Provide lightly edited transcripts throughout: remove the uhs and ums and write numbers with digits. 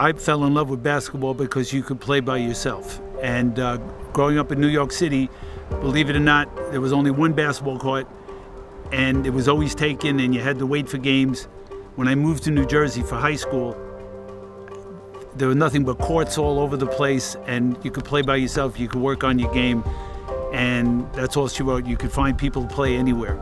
I fell in love with basketball because you could play by yourself. And growing up in New York City, believe it or not, there was only one basketball court, and it was always taken, and you had to wait for games. When I moved to New Jersey for high school, there were nothing but courts all over the place, and you could play by yourself, you could work on your game, and that's all she wrote. You could find people to play anywhere.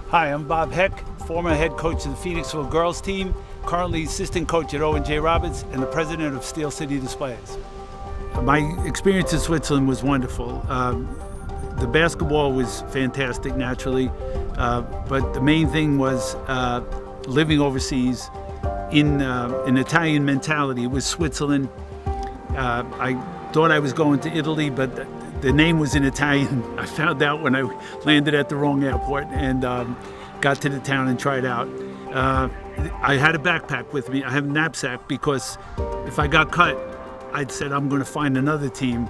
Hi, I'm Bob Heck, former head coach of the Phoenixville girls team, currently assistant coach at Owen J. Roberts, and the president of Steel City Displays. My experience in Switzerland was wonderful. The basketball was fantastic, naturally, but the main thing was living overseas in an Italian mentality. It was Switzerland. I thought I was going to Italy, but the name was in Italian. I found out when I landed at the wrong airport and got to the town and tried out. I had a backpack with me. I have a knapsack because if I got cut, I'd said I'm going to find another team.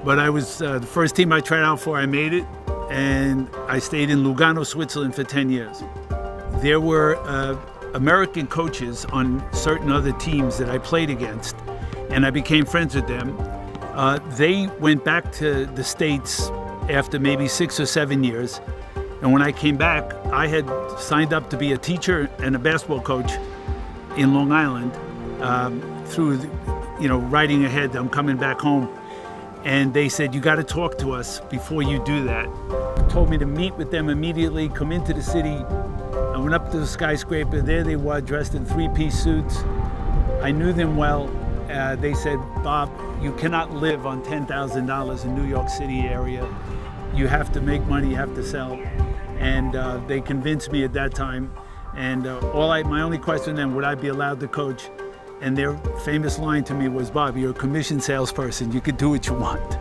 But I was the first team I tried out for. I made it, and I stayed in Lugano, Switzerland for 10 years. There were American coaches on certain other teams that I played against, and I became friends with them. They went back to the States after maybe 6 or 7 years, and when I came back, I had signed up to be a teacher and a basketball coach in Long Island through, writing ahead, I'm coming back home. And they said, you got to talk to us before you do that. Told me to meet with them immediately, come into the city. I went up to the skyscraper. There they were, dressed in three-piece suits. I knew them well. They said, Bob, you cannot live on $10,000 in New York City area. You have to make money, you have to sell. And they convinced me at that time. And my only question then, would I be allowed to coach? And their famous line to me was, Bob, you're a commission salesperson. You could do what you want.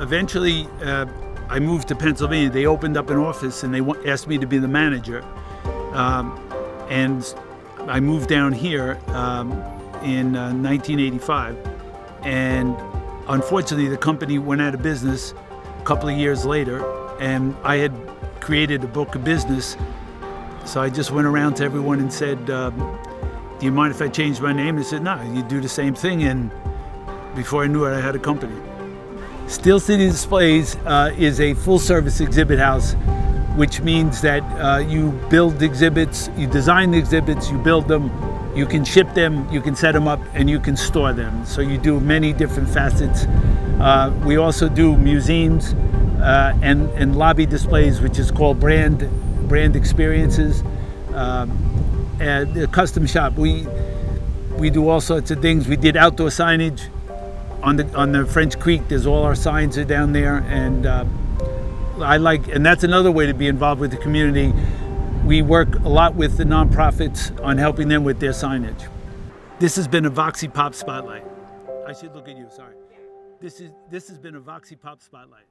Eventually, I moved to Pennsylvania. They opened up an office and they asked me to be the manager. And I moved down here in 1985. And unfortunately, the company went out of business a couple of years later. And I had created a book of business. So I just went around to everyone and said, do you mind if I change my name? They said, no, you do the same thing. And before I knew it, I had a company. Steel City Displays is a full-service exhibit house, which means that you build exhibits, you design the exhibits, you build them, you can ship them, you can set them up, and you can store them. So you do many different facets. We also do museums and lobby displays, which is called brand experiences. And a custom shop. We do all sorts of things. We did outdoor signage on the French Creek. There's all our signs are down there, and and that's another way to be involved with the community. We work a lot with the nonprofits on helping them with their signage. This has been a Voxy Pop Spotlight. I should look at you. Sorry. This has been a Voxy Pop Spotlight.